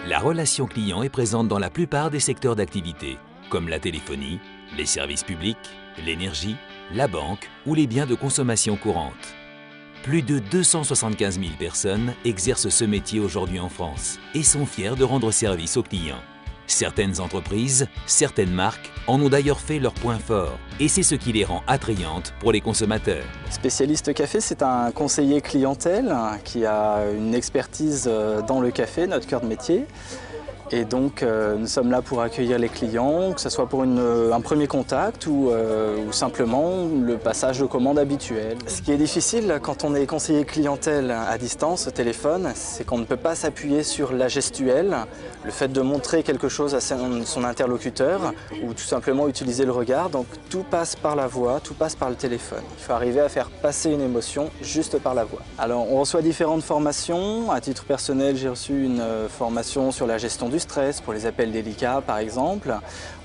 La relation client est présente dans la plupart des secteurs d'activité, comme la téléphonie, les services publics, l'énergie, la banque ou les biens de consommation courante. Plus de 275 000 personnes exercent ce métier aujourd'hui en France et sont fiers de rendre service aux clients. Certaines entreprises, certaines marques en ont d'ailleurs fait leur point fort et c'est ce qui les rend attrayantes pour les consommateurs. Spécialiste café, c'est un conseiller clientèle qui a une expertise dans le café, notre cœur de métier. Et donc nous sommes là pour accueillir les clients, que ce soit pour un premier contact ou simplement le passage de commande habituel. Ce qui est difficile quand on est conseiller clientèle à distance, au téléphone, c'est qu'on ne peut pas s'appuyer sur la gestuelle, le fait de montrer quelque chose à son interlocuteur ou tout simplement utiliser le regard. Donc tout passe par la voix, tout passe par le téléphone. Il faut arriver à faire passer une émotion juste par la voix. Alors on reçoit différentes formations. À titre personnel, j'ai reçu une formation sur la gestion du stress pour les appels délicats par exemple.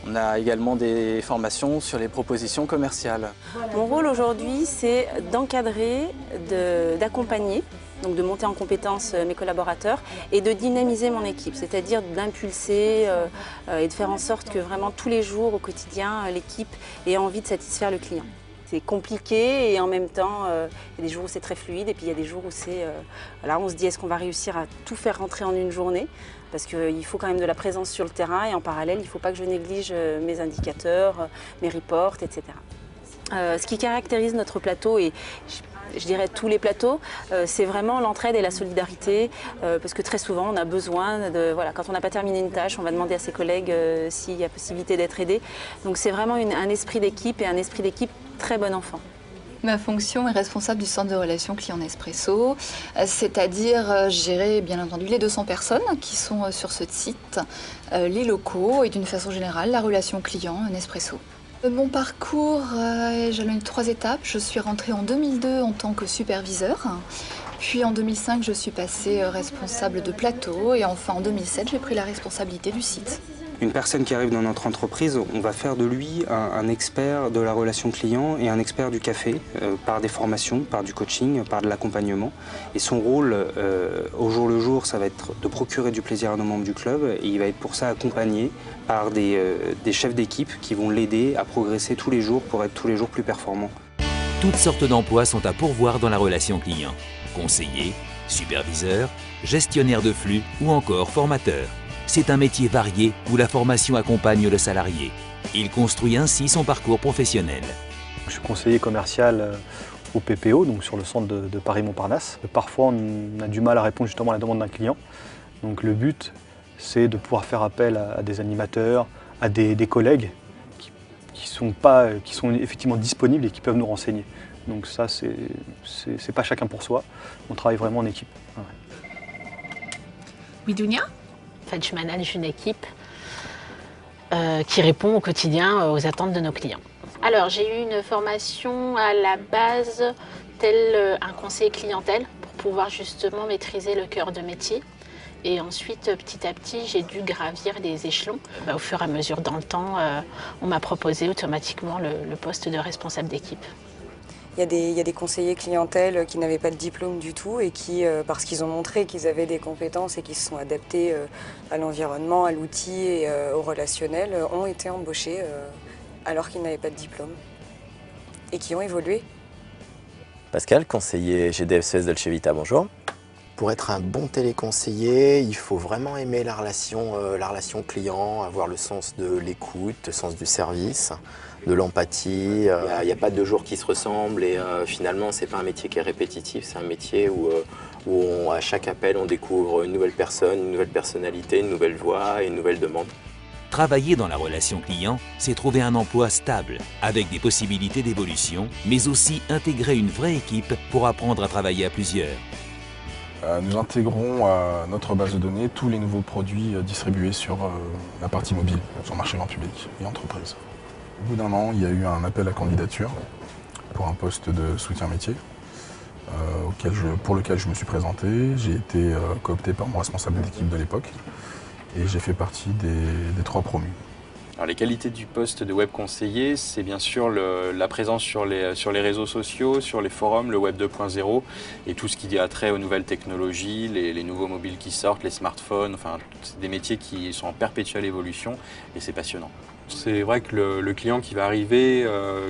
On a également des formations sur les propositions commerciales. Mon rôle aujourd'hui, c'est d'encadrer, d'accompagner, donc de monter en compétence mes collaborateurs et de dynamiser mon équipe, c'est-à-dire d'impulser et de faire en sorte que vraiment tous les jours, au quotidien, l'équipe ait envie de satisfaire le client. C'est compliqué et en même temps, il y a des jours où c'est très fluide et puis il y a des jours où là, on se dit est-ce qu'on va réussir à tout faire rentrer en une journée? Parce qu'il faut quand même de la présence sur le terrain et en parallèle, il ne faut pas que je néglige mes indicateurs, mes reports, etc. Ce qui caractérise notre plateau et je dirais tous les plateaux, c'est vraiment l'entraide et la solidarité parce que très souvent on a besoin quand on n'a pas terminé une tâche, on va demander à ses collègues s'il y a possibilité d'être aidé. Donc c'est vraiment un esprit d'équipe et un esprit d'équipe très bon enfant. Ma fonction est responsable du centre de relations clients Nespresso, c'est-à-dire gérer bien entendu les 200 personnes qui sont sur ce site, les locaux et d'une façon générale la relation client Nespresso. Mon parcours jalonne 3 étapes. Je suis rentrée en 2002 en tant que superviseur, puis en 2005 je suis passée responsable de plateau et enfin en 2007 j'ai pris la responsabilité du site. Une personne qui arrive dans notre entreprise, on va faire de lui un expert de la relation client et un expert du café par des formations, par du coaching, par de l'accompagnement. Et son rôle au jour le jour, ça va être de procurer du plaisir à nos membres du club et il va être pour ça accompagné par des chefs d'équipe qui vont l'aider à progresser tous les jours pour être tous les jours plus performant. Toutes sortes d'emplois sont à pourvoir dans la relation client. Conseiller, superviseur, gestionnaire de flux ou encore formateur. C'est un métier varié où la formation accompagne le salarié. Il construit ainsi son parcours professionnel. Je suis conseiller commercial au PPO, donc sur le centre de Paris-Montparnasse. Parfois, on a du mal à répondre justement à la demande d'un client. Donc le but, c'est de pouvoir faire appel à des animateurs, à des collègues qui sont effectivement disponibles et qui peuvent nous renseigner. Donc ça, c'est pas chacun pour soi. On travaille vraiment en équipe. Ouais. Widounia ? En fait, je manage une équipe qui répond au quotidien aux attentes de nos clients. Alors, j'ai eu une formation à la base tel un conseiller clientèle pour pouvoir justement maîtriser le cœur de métier. Et ensuite, petit à petit, j'ai dû gravir les échelons. Au fur et à mesure dans le temps, on m'a proposé automatiquement le poste de responsable d'équipe. Il y a des conseillers clientèle qui n'avaient pas de diplôme du tout et qui, parce qu'ils ont montré qu'ils avaient des compétences et qu'ils se sont adaptés à l'environnement, à l'outil et au relationnel, ont été embauchés alors qu'ils n'avaient pas de diplôme et qui ont évolué. Pascal, conseiller GDF-CS Dolce Vita, bonjour. Pour être un bon téléconseiller, il faut vraiment aimer la relation client, avoir le sens de l'écoute, le sens du service, de l'empathie. Il n'y a pas 2 jours qui se ressemblent et finalement, ce n'est pas un métier qui est répétitif, c'est un métier où à chaque appel, on découvre une nouvelle personne, une nouvelle personnalité, une nouvelle voix et une nouvelle demande. Travailler dans la relation client, c'est trouver un emploi stable, avec des possibilités d'évolution, mais aussi intégrer une vraie équipe pour apprendre à travailler à plusieurs. Nous intégrons à notre base de données tous les nouveaux produits distribués sur la partie mobile, sur le marché grand public et entreprise. Au bout d'un an, il y a eu un appel à candidature pour un poste de soutien métier pour lequel je me suis présenté. J'ai été coopté par mon responsable d'équipe de l'époque et j'ai fait partie des 3 promus. Alors, les qualités du poste de web conseiller, c'est bien sûr la présence sur les réseaux sociaux, sur les forums, le web 2.0 et tout ce qui a trait aux nouvelles technologies, les nouveaux mobiles qui sortent, les smartphones, enfin c'est des métiers qui sont en perpétuelle évolution et c'est passionnant. C'est vrai que le client qui va arriver,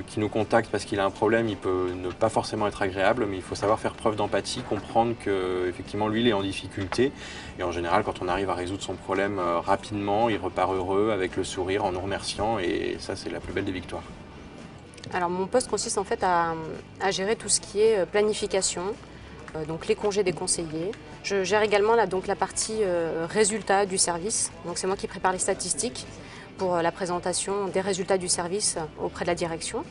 qui nous contacte parce qu'il a un problème, il peut ne pas forcément être agréable, mais il faut savoir faire preuve d'empathie, comprendre qu'effectivement lui il est en difficulté. Et en général, quand on arrive à résoudre son problème rapidement, il repart heureux, avec le sourire, en nous remerciant, et ça c'est la plus belle des victoires. Alors mon poste consiste en fait à gérer tout ce qui est planification, donc les congés des conseillers. Je gère également la partie résultats du service, donc c'est moi qui prépare les statistiques pour la présentation des résultats du service auprès de la direction.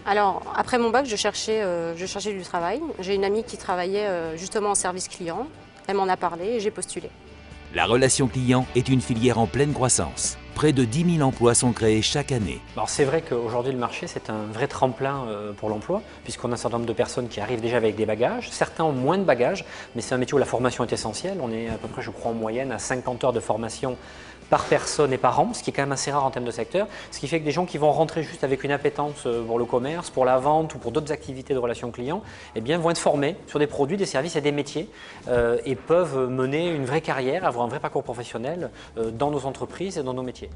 Alors, après mon bac, je cherchais du travail. J'ai une amie qui travaillait justement en service client. Elle m'en a parlé et j'ai postulé. La relation client est une filière en pleine croissance. Près de 10 000 emplois sont créés chaque année. Alors c'est vrai qu'aujourd'hui le marché c'est un vrai tremplin pour l'emploi puisqu'on a un certain nombre de personnes qui arrivent déjà avec des bagages. Certains ont moins de bagages, mais c'est un métier où la formation est essentielle. On est à peu près, je crois, en moyenne à 50 heures de formation par personne et par an, ce qui est quand même assez rare en termes de secteur. Ce qui fait que des gens qui vont rentrer juste avec une appétence pour le commerce, pour la vente ou pour d'autres activités de relations clients, eh bien, vont être formés sur des produits, des services et des métiers et peuvent mener une vraie carrière, avoir un vrai parcours professionnel dans nos entreprises et dans nos métiers.